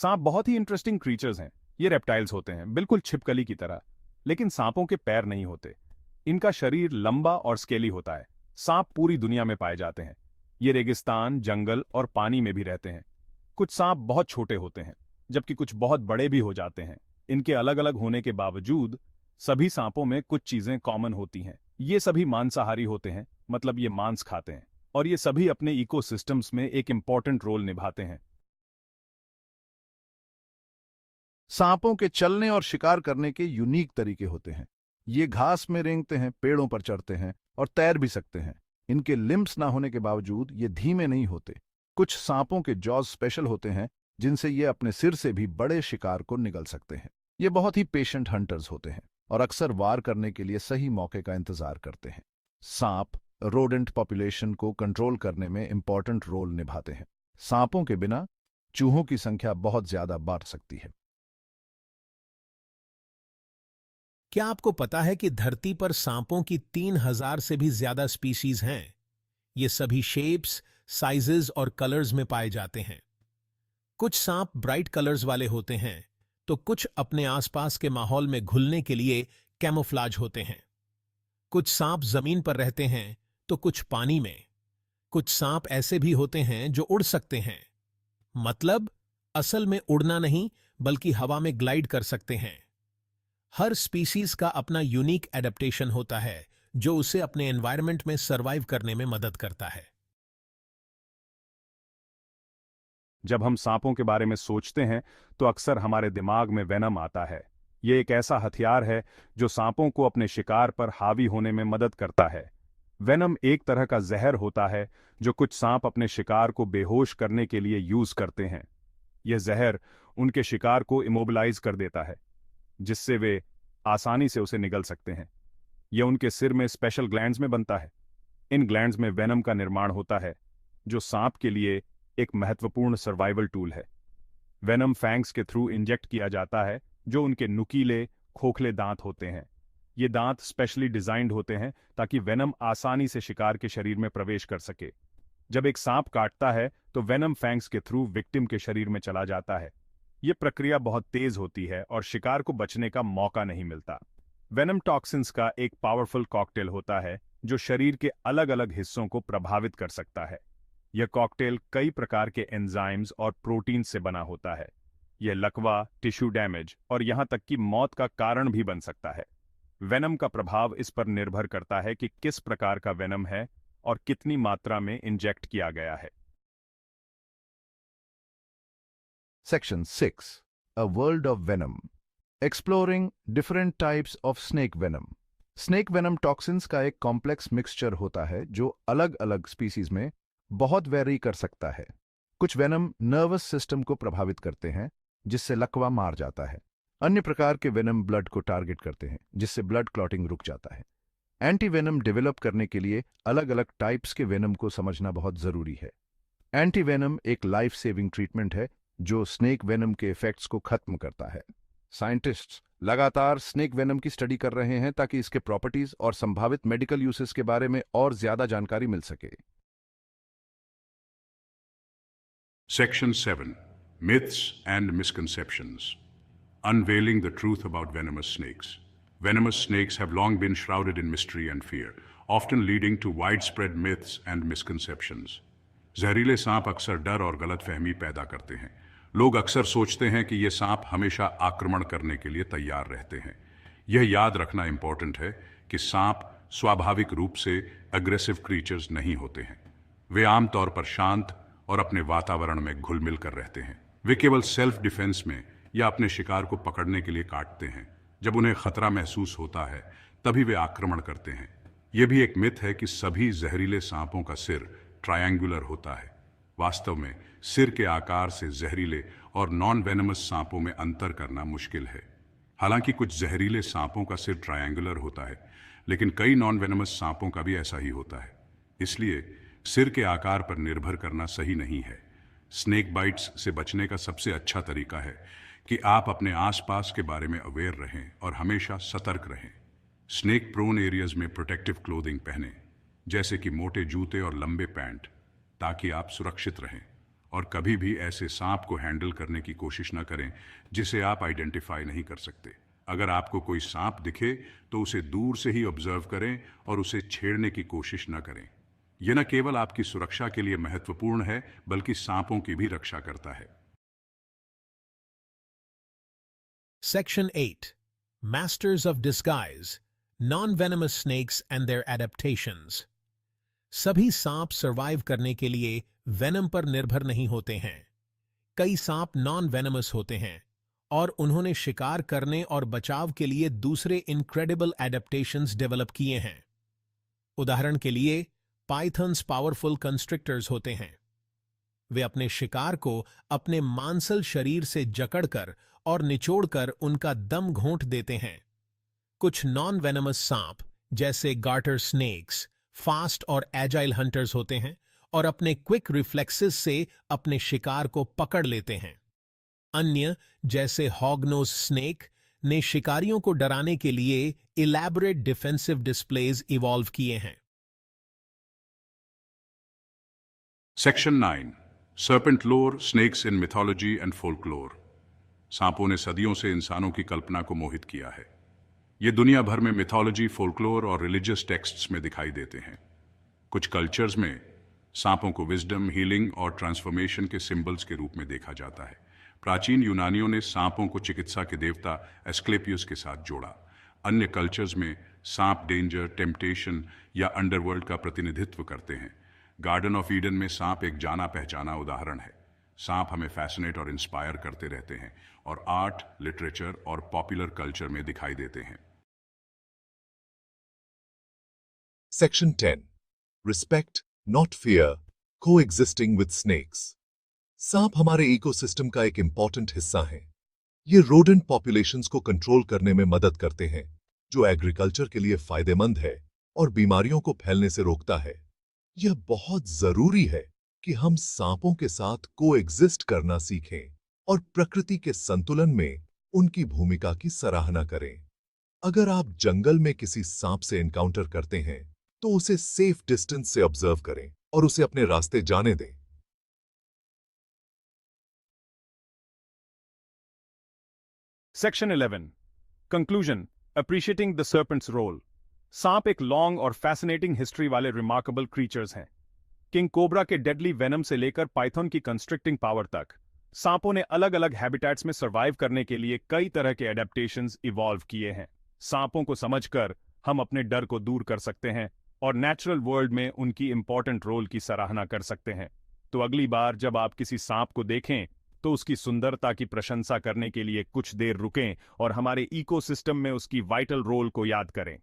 सांप बहुत ही interesting creatures हैं। ये रेप्टाइल्स होते हैं, बिल्कुल छिपकली की तरह। लेकिन सांपों के पैर नहीं होते। इनका शरीर लंबा और स्केली होता है। सांप पूरी दुनिया में पाए जाते हैं। ये रेगिस्तान, जंगल और पानी में भी रहते हैं। कुछ सांप बहुत छोटे होते हैं, जबकि कुछ बहुत बड़े भी हो जाते हैं। इनके अलग अलग होने के बावजूद सभी सांपों में कुछ चीजें कॉमन होती हैं। ये सभी मांसाहारी होते हैं, मतलब ये मांस खाते हैं, और ये सभी अपने इकोसिस्टम्स में एक इंपॉर्टेंट रोल निभाते हैं। सांपों के चलने और शिकार करने के यूनिक तरीके होते हैं। ये घास में रेंगते हैं, पेड़ों पर चढ़ते हैं और तैर भी सकते हैं। इनके लिम्स ना होने के बावजूद ये धीमे नहीं होते। कुछ सांपों के जॉज स्पेशल होते हैं, जिनसे ये अपने सिर से भी बड़े शिकार को निगल सकते हैं। ये बहुत ही पेशेंट हंटर्स होते हैं और अक्सर वार करने के लिए सही मौके का इंतजार करते हैं। सांप रोडेंट पॉपुलेशन को कंट्रोल करने में इंपॉर्टेंट रोल निभाते हैं। सांपों के बिना चूहों की संख्या बहुत ज्यादा बढ़ सकती है। क्या आपको पता है कि धरती पर सांपों की 3000 से भी ज्यादा स्पीशीज हैं? ये सभी शेप्स, साइजेस और कलर्स में पाए जाते हैं। कुछ सांप ब्राइट कलर्स वाले होते हैं, तो कुछ अपने आसपास के माहौल में घुलने के लिए कैमोफ्लाज होते हैं। कुछ सांप जमीन पर रहते हैं, तो कुछ पानी में। कुछ सांप ऐसे भी होते हैं जो उड़ सकते हैं। मतलब, असल में उड़ना नहीं, बल्कि हवा में ग्लाइड कर सकते हैं। हर स्पीसीज का अपना यूनिक एडेप्टेशन होता है, जो उसे अपने एनवायरनमेंट में सरवाइव करने में मदद करता है। जब हम सांपों के बारे में सोचते हैं तो अक्सर हमारे दिमाग में वेनम आता है। ये एक ऐसा हथियार है जो सांपों को अपने शिकार पर हावी होने में मदद करता है। वेनम एक तरह का जहर होता है जो कुछ सांप अपने शिकार को बेहोश करने के लिए यूज करते हैं। यह जहर उनके शिकार को इमोबिलाइज कर देता है, जिससे वे आसानी से उसे निगल सकते हैं। यह उनके सिर में स्पेशल ग्लैंड्स में बनता है। इन ग्लैंड्स में वेनम का निर्माण होता है, जो सांप के लिए एक महत्वपूर्ण सर्वाइवल टूल है। वेनम फैंग्स के थ्रू इंजेक्ट किया जाता है, जो उनके नुकीले, खोखले दांत होते हैं। ये दांत स्पेशली डिजाइंड होते हैं ताकि वेनम आसानी से शिकार के शरीर में प्रवेश कर सके। जब एक सांप काटता है तो वेनम फैंग्स के थ्रू विक्टिम के शरीर में चला जाता है। यह प्रक्रिया बहुत तेज होती है और शिकार को बचने का मौका नहीं मिलता। वेनम टॉक्सिन्स का एक पावरफुल कॉकटेल होता है जो शरीर के अलग अलग हिस्सों को प्रभावित कर सकता है। यह कॉकटेल कई प्रकार के एंजाइम्स और प्रोटीन से बना होता है। यह लकवा, टिश्यू डैमेज और यहां तक कि मौत का कारण भी बन सकता है। वेनम का प्रभाव इस पर निर्भर करता है कि किस प्रकार का वेनम है और कितनी मात्रा में इंजेक्ट किया गया है। Section 6. A World of Venom. Exploring different types of snake venom. Snake venom toxins का एक कॉम्प्लेक्स मिक्सचर होता है जो अलग अलग स्पीसीज में बहुत वेरी कर सकता है। कुछ वेनम नर्वस सिस्टम को प्रभावित करते हैं, जिससे लकवा मार जाता है। अन्य प्रकार के वेनम ब्लड को टारगेट करते हैं, जिससे ब्लड क्लॉटिंग रुक जाता है। एंटी वेनम डेवलप करने के लिए अलग अलग टाइप्स के वेनम को समझना बहुत जरूरी है। एंटी वेनम एक लाइफ सेविंग ट्रीटमेंट है जो स्नेक वेनम के इफेक्ट्स को खत्म करता है। साइंटिस्ट्स लगातार स्नेक वेनम की स्टडी कर रहे हैं ताकि इसके प्रॉपर्टीज और संभावित मेडिकल यूसेस के बारे में और ज्यादा जानकारी मिल सके। Section 7. Myths and Misconceptions. Unveiling the truth about venomous snakes. Venomous snakes have long been shrouded in mystery and fear, often leading to widespread myths and misconceptions. जहरीले सांप अक्सर डर और गलतफहमी पैदा करते हैं। लोग अक्सर सोचते हैं कि ये सांप हमेशा आक्रमण करने के लिए तैयार रहते हैं। यह याद रखना इंपॉर्टेंट है कि सांप स्वाभाविक रूप से अग्रेसिव क्रीचर्स नहीं होते हैं। वे आमतौर पर शांत और अपने वातावरण में घुल मिल कर रहते हैं। वे केवल सेल्फ डिफेंस में या अपने शिकार को पकड़ने के लिए काटते हैं। जब उन्हें खतरा महसूस होता है तभी वे आक्रमण करते हैं। यह भी एक मिथ है कि सभी जहरीले सांपों का सिर ट्रायंगुलर होता है। वास्तव में सिर के आकार से जहरीले और नॉन वेनमस सांपों में अंतर करना मुश्किल है। हालांकि कुछ जहरीले सांपों का सिर ट्रायंगुलर होता है, लेकिन कई नॉन वेनमस सांपों का भी ऐसा ही होता है। इसलिए सिर के आकार पर निर्भर करना सही नहीं है। स्नेक बाइट्स से बचने का सबसे अच्छा तरीका है कि आप अपने आसपास के बारे में अवेयर रहें और हमेशा सतर्क रहें। स्नेक प्रोन एरियाज में प्रोटेक्टिव क्लोथिंग पहनें, जैसे कि मोटे जूते और लंबे पैंट, ताकि आप सुरक्षित रहें। और कभी भी ऐसे सांप को हैंडल करने की कोशिश न करें जिसे आप आइडेंटिफाई नहीं कर सकते। अगर आपको कोई सांप दिखे तो उसे दूर से ही ऑब्जर्व करें और उसे छेड़ने की कोशिश न करें। यह न केवल आपकी सुरक्षा के लिए महत्वपूर्ण है बल्कि सांपों की भी रक्षा करता है। Section 8. Masters of Disguise, Non-Venomous Snakes and Their Adaptations. सभी सांप सर्वाइव करने के लिए वेनम पर निर्भर नहीं होते हैं। कई सांप नॉन वेनमस होते हैं और उन्होंने शिकार करने और बचाव के लिए दूसरे इनक्रेडिबल एडेप्टेशंस डेवलप किए हैं। उदाहरण के लिए पाइथन्स पावरफुल कंस्ट्रिक्टर्स होते हैं। वे अपने शिकार को अपने मांसल शरीर से जकड़कर और निचोड़कर उनका दम घोंट देते हैं। कुछ नॉन वेनमस सांप जैसे गार्टर स्नेक्स फास्ट और एजाइल हंटर्स होते हैं और अपने क्विक रिफ्लेक्सेस से अपने शिकार को पकड़ लेते हैं। अन्य जैसे हॉगनोज स्नेक ने शिकारियों को डराने के लिए इलैबोरेट डिफेंसिव डिस्प्लेज इवॉल्व किए हैं। सेक्शन 9 सर्पेंट लोर, snakes in mythology and folklore. सांपों ने सदियों से इंसानों की कल्पना को मोहित किया है। ये दुनिया भर में मिथोलॉजी, फोल्कलोर और रिलीजियस टेक्स्ट्स में दिखाई देते हैं। कुछ कल्चर्स में सांपों को विजडम, हीलिंग और ट्रांसफॉर्मेशन के सिंबल्स के रूप में देखा जाता है। प्राचीन यूनानियों ने सांपों को चिकित्सा के देवता एस्क्लेपियस के साथ जोड़ा। अन्य कल्चर्स में सांप डेंजर, टेम्पटेशन या अंडरवर्ल्ड का प्रतिनिधित्व करते हैं। गार्डन ऑफ ईडन में सांप एक जाना पहचाना उदाहरण है। सांप हमें फैसिनेट और इंस्पायर करते रहते हैं और आर्ट, लिटरेचर और पॉपुलर कल्चर में दिखाई देते हैं। Section 10. Respect, not fear, coexisting with snakes. सांप हमारे इकोसिस्टम का एक इंपॉर्टेंट हिस्सा हैं। ये रोडेंट पॉपुलेशंस को कंट्रोल करने में मदद करते हैं, जो एग्रीकल्चर के लिए फायदेमंद है और बीमारियों को फैलने से रोकता है। यह बहुत जरूरी है कि हम सांपों के साथ कोएग्जिस्ट करना सीखें और प्रकृति के संतुलन में उनकी भूमिका की सराहना करें। अगर आप जंगल में किसी सांप से एनकाउंटर करते हैं तो उसे सेफ डिस्टेंस से ऑब्जर्व करें और उसे अपने रास्ते जाने दें। Section 11 conclusion, appreciating the serpent's role. सांप एक लॉन्ग और फैसिनेटिंग हिस्ट्री वाले रिमार्केबल क्रीचर्स हैं। किंग कोबरा के डेडली वेनम से लेकर पाइथन की कंस्ट्रिक्टिंग पावर तक सांपों ने अलग अलग हैबिटेट्स में सर्वाइव करने के लिए कई तरह के एडेप्टेशंस इवॉल्व किए हैं। सांपों को समझकर हम अपने डर को दूर कर सकते हैं और नेचुरल वर्ल्ड में उनकी इंपॉर्टेंट रोल की सराहना कर सकते हैं। तो अगली बार जब आप किसी सांप को देखें तो उसकी सुंदरता की प्रशंसा करने के लिए कुछ देर रुकें और हमारे इकोसिस्टम में उसकी वाइटल रोल को याद करें।